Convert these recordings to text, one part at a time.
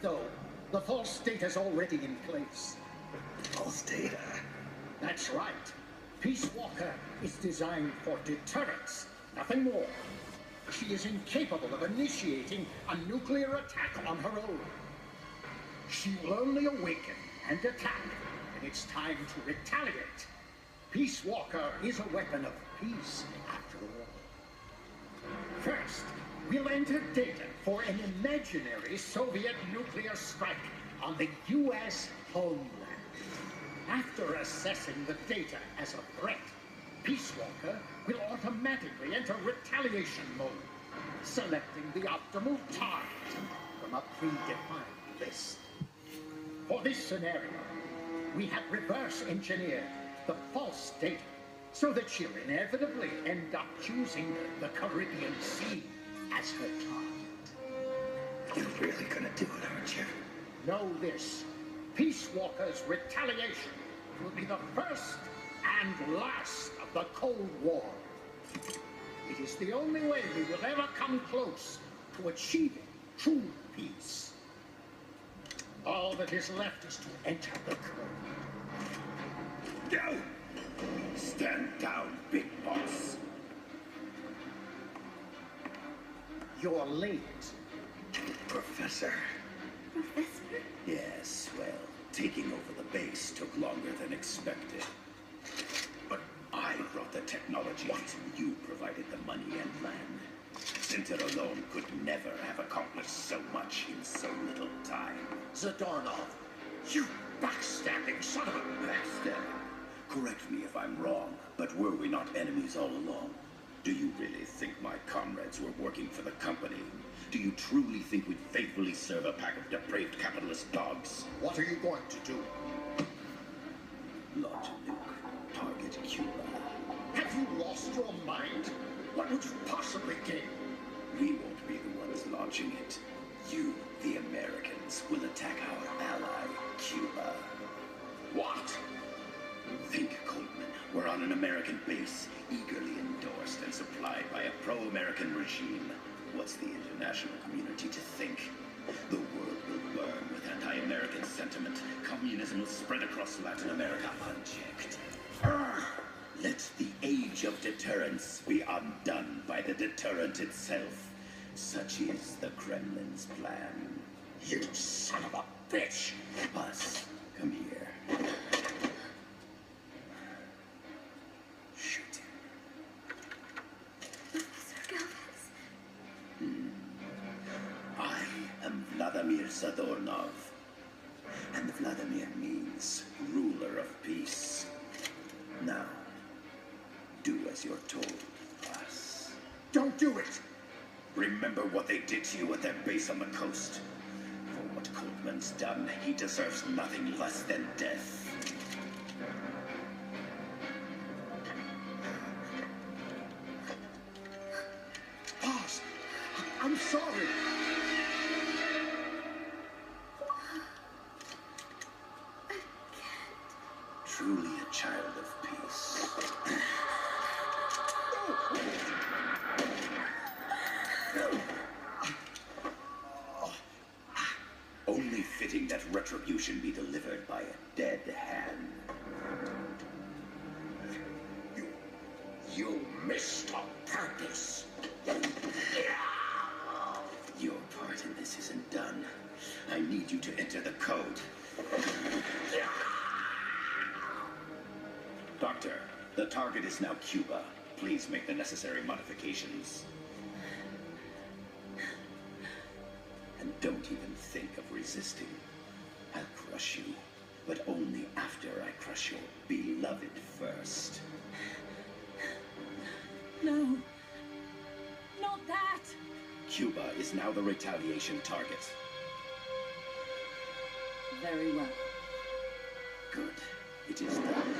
though. The false data's already in place. False data? That's right. Peace Walker is designed for deterrence, nothing more. She is incapable of initiating a nuclear attack on her own. She will only awaken and attack when it's time to retaliate. Peace Walker is a weapon of peace, after all. First, we'll enter data for an imaginary Soviet nuclear strike on the U.S. homeland. After assessing the data as a threat, Peace Walker will automatically enter retaliation mode, selecting the optimal target from a predefined list. For this scenario, we have reverse engineered the false data so that she'll inevitably end up choosing the Caribbean Sea as her target. You're really gonna do it, aren't you? Know this. Peace Walker's retaliation will be the first and last of the Cold War. It is the only way we will ever come close to achieving true peace. All that is left is to enter the code. Go! Stand down, big boss. You're late. Professor. Professor? Yes, well, taking over the base took longer than expected. But I brought the technology, and you provided the money and land. Center alone could never have accomplished so much in so little time. Zadornov, you backstabbing son of a... Backstabbing? Correct me if I'm wrong, but were we not enemies all along? Do you really think my comrades were working for the company? Do you truly think we'd faithfully serve a pack of depraved capitalist dogs? What are you going to do? Launch a nuke. Target Cuba. Have you lost your mind? What would you possibly gain? We won't be the ones launching it. You, the Americans, will attack our ally, Cuba. What? Think, Coldman. We're on an American base, eagerly endorsed and supplied by a pro-American regime. What's the international community to think? The world will burn with anti-American sentiment. Communism will spread across Latin America unchecked. Let the age of deterrence be undone by the deterrent itself. Such is the Kremlin's plan. You son of a bitch! Buzz, come here. Shoot him. Professor Gálvez. I am Vladimir Zadornov. And Vladimir means ruler of peace. Now, do as you're told, boss. Don't do it! Remember what they did to you at their base on the coast. For what Coldman's done, he deserves nothing less than death. Boss, I'm sorry. Truly a child of peace. Only fitting that retribution be delivered by a dead hand. You missed on purpose. Your part in this isn't done. I need you to enter the code. Doctor, the target is now Cuba. Please make the necessary modifications. And don't even think of resisting. I'll crush you, but only after I crush your beloved first. No. Not that. Cuba is now the retaliation target. Very well. Good. It is done.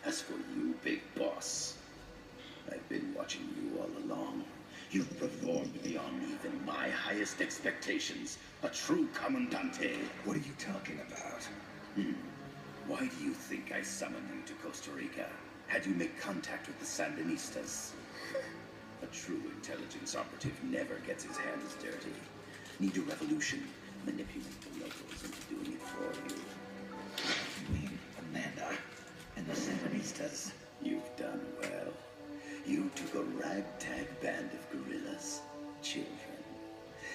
As for you, big boss, I've been watching you all along. You've performed beyond even my highest expectations. A true commandante. What are you talking about? Why do you think I summoned you to Costa Rica? Had you made contact with the Sandinistas? A true intelligence operative never gets his hands dirty. Need a revolution? manipulate the locals into doing it for you. Me, Amanda, and the Sandinistas. You've done well. You took a ragtag band of guerrillas, children,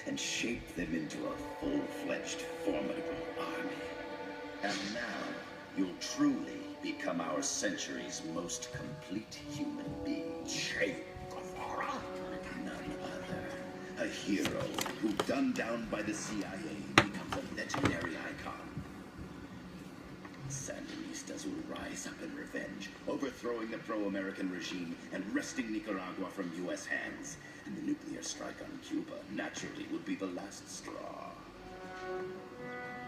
and shaped them into a full-fledged, formidable army. And now, you'll truly become our century's most complete human being. Che Guevara? None other. A hero who, gunned down by the CIA, becomes a legendary icon. Sandinistas will rise up in revenge, overthrowing the pro-American regime and wresting Nicaragua from U.S. hands. And the nuclear strike on Cuba, naturally, would be the last straw.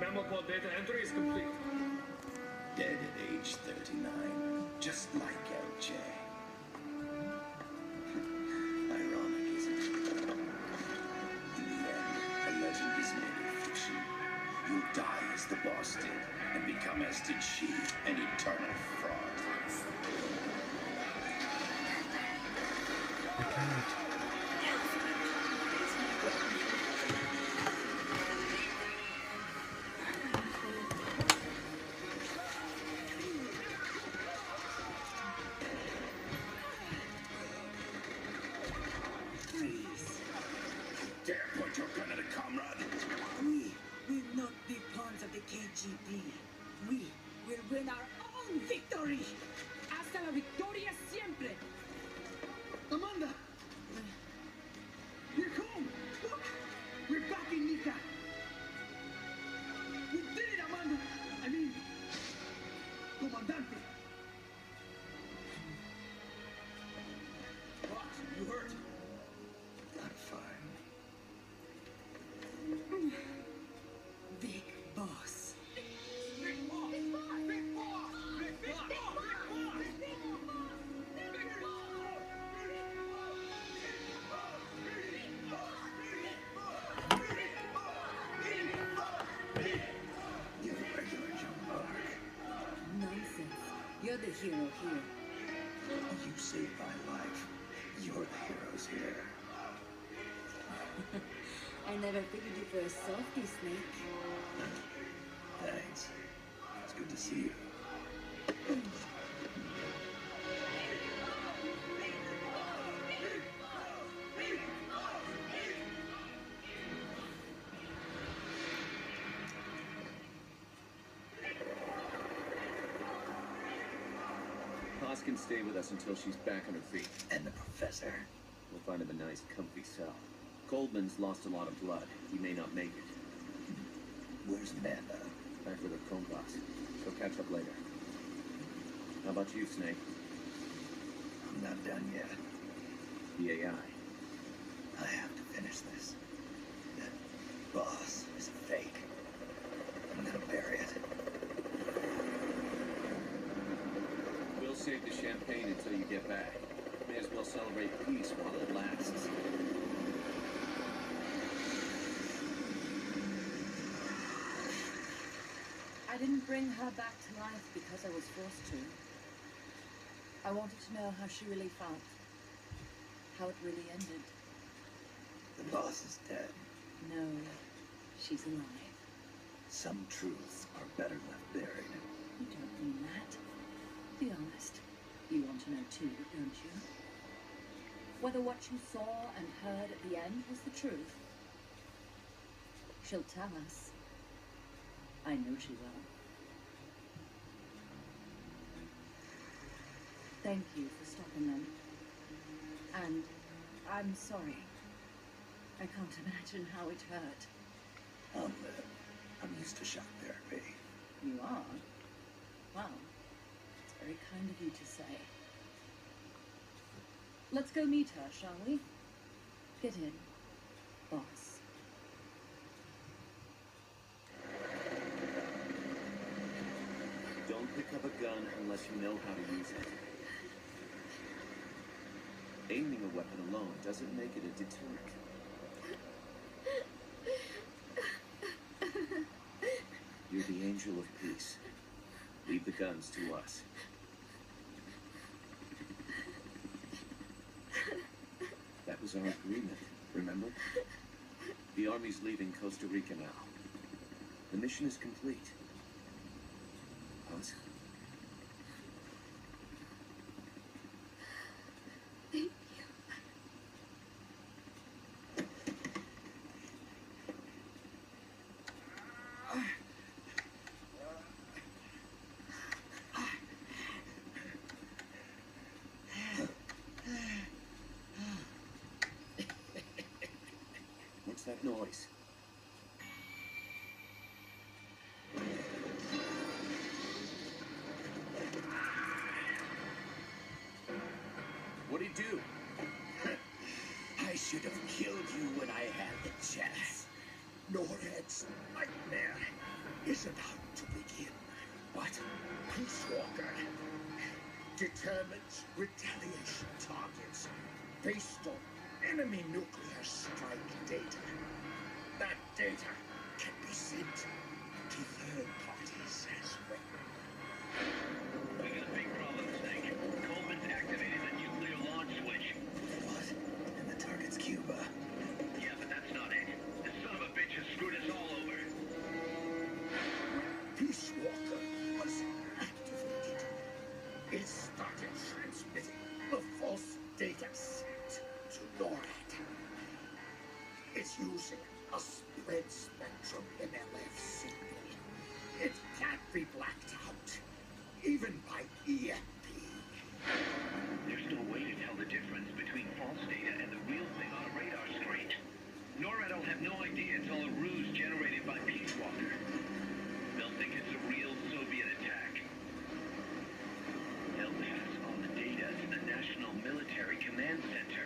Memo called data entry is complete. Dead at age 39, just like LJ. Ironic, isn't it? In the end, a legend is made of fiction. You'll die as the boss did, and become, as did she, an eternal fraud. Dare point your gun at a comrade? We will not be pawns of the KGB. We will win our own victory. Hasta la victoria siempre. Amanda! You're home! Look! We're back in Nica! We did it, Amanda! I mean, Comandante! What? You hurt? I'm fine. Big boss. Big boss! Big boss! Big boss! Big boss! You're a regular Joan Mark. Nonsense. You're the hero here. You saved my life. You're the heroes here. I never figured you for a softie, Snake. Thanks. It's good to see you. Haas can stay with us until she's back on her feet. And the professor. We'll find him a nice, comfy cell. Coldman's lost a lot of blood. He may not make it. Where's Amanda? Back with her compass. She'll catch up later. How about you, Snake? I'm not done yet. The AI. I have to finish this. That boss is a fake. I'm gonna bury it. We'll save the champagne until you get back. May as well celebrate peace while it lasts. I didn't bring her back to life because I was forced to. I wanted to know how she really felt. How it really ended. The boss is dead. No, she's alive. Some truths are better left buried. You don't mean that. Be honest. You want to know too, don't you? Whether what you saw and heard at the end was the truth. She'll tell us. I know she will. Thank you for stopping them. And I'm sorry. I can't imagine how it hurt. I'm used to shock therapy. You are? Well, it's very kind of you to say. Let's go meet her, shall we? Get in, boss. Don't pick up a gun unless you know how to use it. Aiming a weapon alone doesn't make it a deterrent. You're the angel of peace. Leave the guns to us. That was our agreement, remember? The Army's leaving Costa Rica now. The mission is complete. What? Thank you. What's that noise? What'd he do? I should have killed you when I had the chance. Norhead's nightmare is about to begin. What? Peace Walker determines retaliation targets based on enemy nuclear strike data. That data can be sent to third parties as well. We got a big problem, Snake. Coldman's activated the nuclear launch switch. What? And the target's Cuba. Yeah, but that's not it. This son of a bitch has screwed us all over. Peace Walker was activated. It started transmitting a false data set to NORAD. It's using a spread spectrum MLF signal. It can't be blacked out, even by EMP. There's no way to tell the difference between false data and the real thing on a radar screen. NORAD will have no idea it's all a ruse generated by Peace Walker. They'll think it's a real Soviet attack. They'll pass on the data to the National Military Command Center.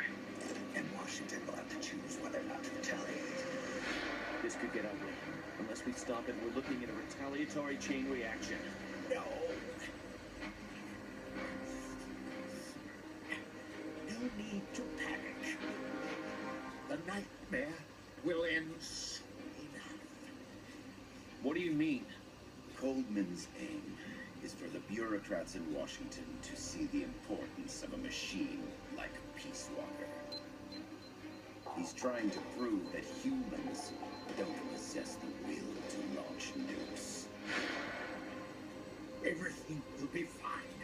And Washington will have to choose whether or not to retaliate. This could get ugly. Unless we stop it, we're looking at a retaliatory chain reaction. No. No need to panic. The nightmare will end soon enough. What do you mean? Coldman's aim is for the bureaucrats in Washington to see the importance of a machine like Peace Walker. He's trying to prove that humans don't possess the will to launch nukes. Everything will be fine.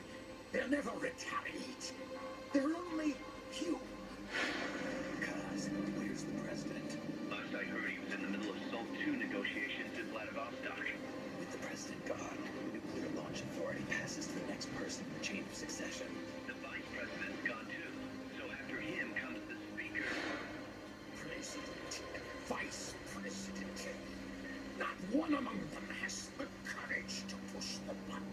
They'll never retaliate. They're only human. Cuz, where's the president? Last I heard, he was in the middle of SALT II negotiations in Vladivostok. With the president gone, the nuclear launch authority passes to the next person in the chain of succession. The vice president's gone too. So after him comes the speaker. President, vice president. Not one among them has the courage to push the button.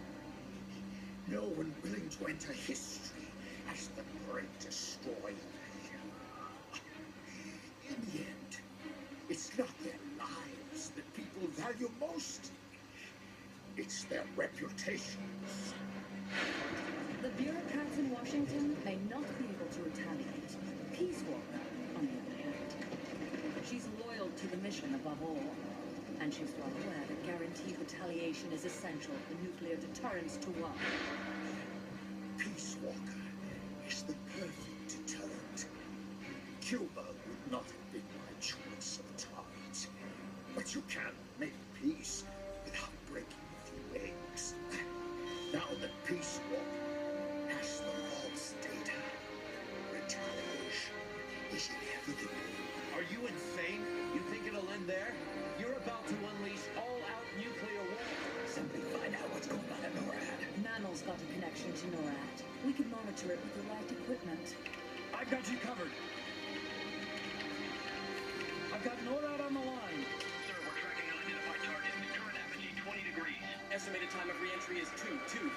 No one willing to enter history as the great destroyer. In the end, it's not their lives that people value most. It's their reputations. The bureaucrats in Washington may not be able to retaliate. Peace Walker, on the other hand. She's loyal to the mission above all. And she's well aware that guaranteed retaliation is essential for nuclear deterrence to work. Peace Walker is the perfect deterrent. Cuba would not have been my choice of target. But you can't make peace without breaking a few eggs. Now that Peace Walker has the false data, retaliation is inevitable. Are you insane? You think it'll end there? You're about to unleash all-out nuclear war. Somebody find out what's going on at NORAD. Manel's got a connection to NORAD. We can monitor it with the right equipment. I've got you covered. I've got NORAD on the line. Sir, we're tracking unidentified target. Current apogee 20 degrees. Estimated time of re-entry is 2250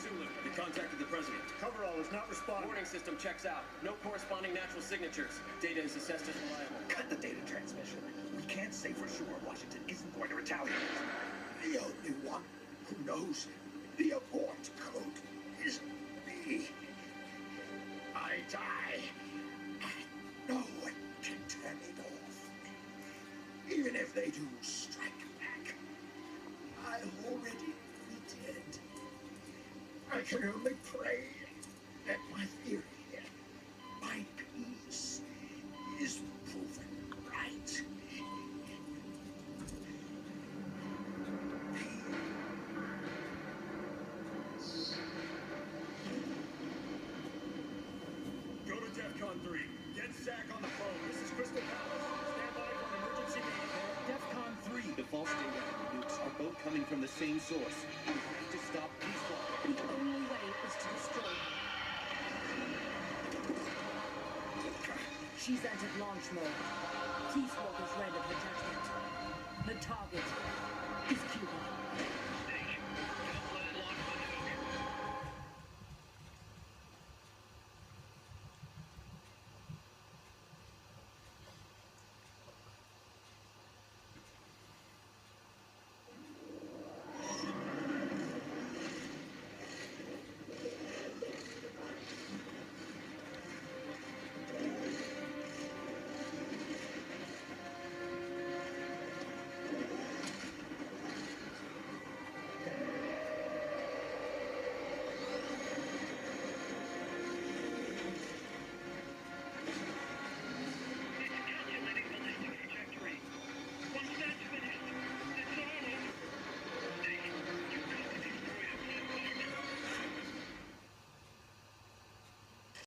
Zulu. We contacted the president. Coverall is not responding. Warning system checks out. No corresponding natural signatures. Data is assessed as reliable. Cut the data transmission. We can't say for sure Washington isn't going to retaliate. The only one who knows the abort code is me. I die, and no one can turn it off. Even if they do strike back, I'll already be dead. I can only pray that my theory, my peace, is proven right. DEFCON 3. Get Zach on the phone. This is Crystal Palace. Stand by for an emergency meeting. DEFCON 3. The false data and the nukes are both coming from the same source. We have to stop Peace Walker. The only way is to destroy her. She's entered launch mode. Peace Walker's rendered her judgment. The target